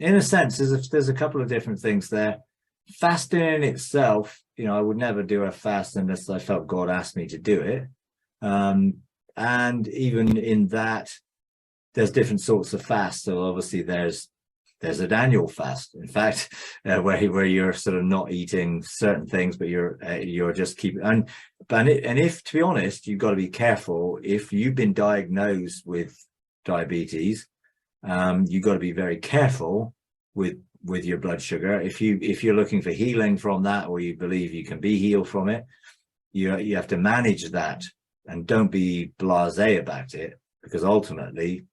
in a sense, there's a couple of different things there. Fasting in itself, I would never do a fast unless I felt God asked me to do it. And even in that, there's different sorts of fasts. So obviously there's a Daniel fast, in fact, where you're sort of not eating certain things, but you're just keeping. And if, to be honest, you've got to be careful. If you've been diagnosed with diabetes, you've got to be very careful with your blood sugar. If you're looking for healing from that, or you believe you can be healed from it, you have to manage that, and don't be blasé about it, because ultimately,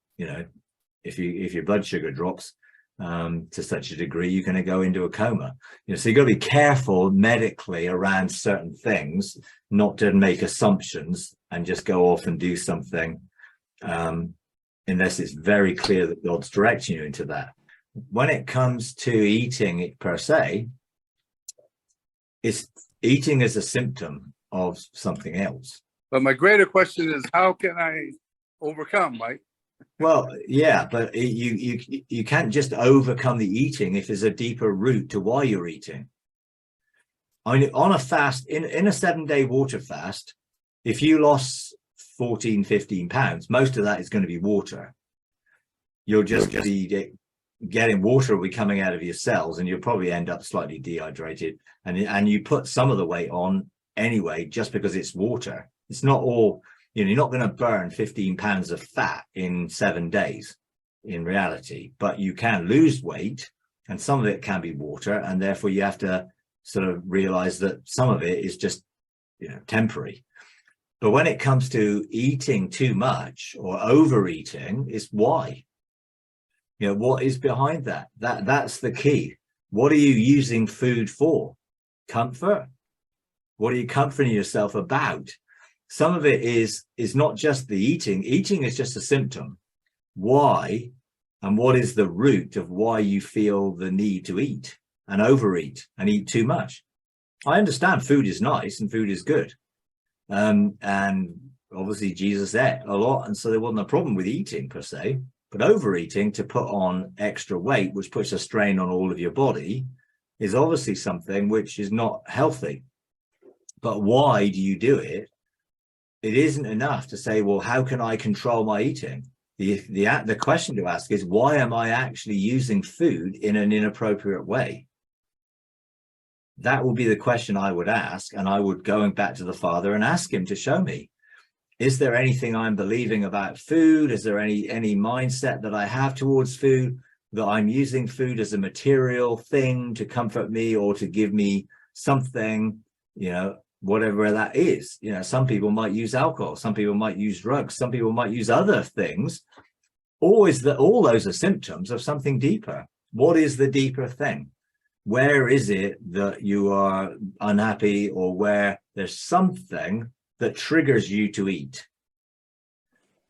if your blood sugar drops to such a degree, you're going to go into a coma. So you've got to be careful medically around certain things, not to make assumptions and just go off and do something unless it's very clear that God's directing you into that. When it comes to eating it per se, eating is a symptom of something else. But my greater question is, how can I overcome, Mike? Well, yeah, but you can't just overcome the eating if there's a deeper root to why you're eating. On a fast, in a 7-day water fast, if you lost 14, 15 pounds, most of that is going to be water. You'll just be getting water will be coming out of your cells, and you'll probably end up slightly dehydrated. And you put some of the weight on anyway, just because it's water. It's not all, you're not going to burn 15 pounds of fat in 7 days in reality, but you can lose weight, and some of it can be water. And therefore you have to sort of realize that some of it is just, temporary. But when it comes to eating too much or overeating, it's why. What is behind that? That's the key. What are you using food for? Comfort? What are you comforting yourself about? Some of it is not just the eating. Eating is just a symptom. Why? And what is the root of why you feel the need to eat and overeat and eat too much? I understand food is nice and food is good. And obviously Jesus ate a lot, and so there wasn't a problem with eating per se. But overeating to put on extra weight, which puts a strain on all of your body, is obviously something which is not healthy. But why do you do it? It isn't enough to say, well, how can I control my eating? The question to ask is, why am I actually using food in an inappropriate way? That would be the question I would ask, and I would go back to the Father and ask him to show me. Is there anything I'm believing about food? Is there any mindset that I have towards food, that I'm using food as a material thing to comfort me or to give me something, whatever that is? Some people might use alcohol, some people might use drugs, some people might use other things. All those are symptoms of something deeper. What is the deeper thing? Where is it that you are unhappy, or where there's something that triggers you to eat?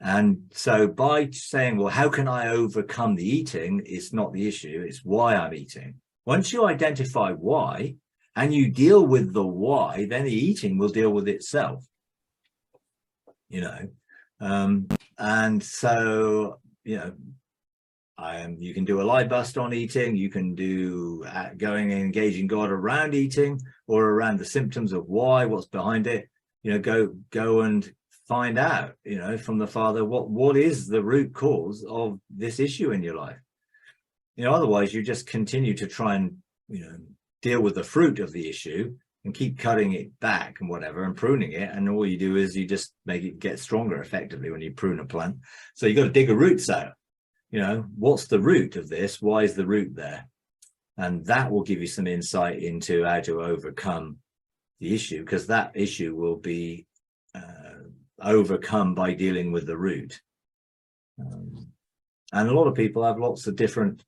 And so by saying, well, how can I overcome the eating? It's not the issue. It's why I'm eating. Once you identify why and you deal with the why, then the eating will deal with itself, and so, you can do a live bust on eating. You can do going and engaging God around eating, or around the symptoms of why, what's behind it. Go and find out, from the Father, what is the root cause of this issue in your life. Otherwise you just continue to try and, deal with the fruit of the issue and keep cutting it back and whatever and pruning it. And all you do is you just make it get stronger effectively when you prune a plant. So you got to dig the roots out. What's the root of this? Why is the root there? And that will give you some insight into how to overcome the issue, because that issue will be overcome by dealing with the root. And a lot of people have lots of different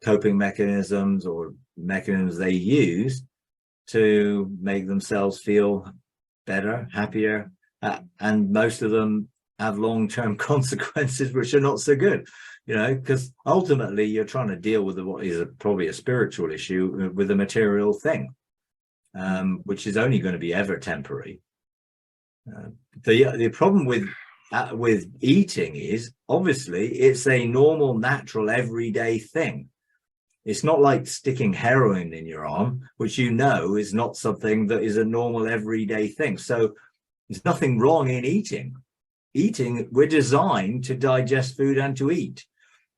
coping mechanisms or mechanisms they use to make themselves feel better, happier, and most of them have long-term consequences which are not so good, because ultimately you're trying to deal with what is probably a spiritual issue with a material thing, which is only going to be ever temporary. The problem with with eating is obviously it's a normal, natural, everyday thing. It's not like sticking heroin in your arm, which you know is not something that is a normal, everyday thing. So there's nothing wrong in eating. Eating, we're designed to digest food and to eat.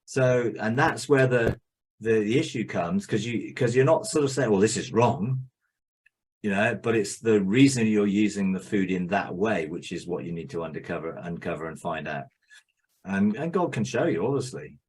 So, and that's where the issue comes, because you're not sort of saying, well, this is wrong, you know, but it's the reason you're using the food in that way, which is what you need to uncover and find out. And God can show you, obviously.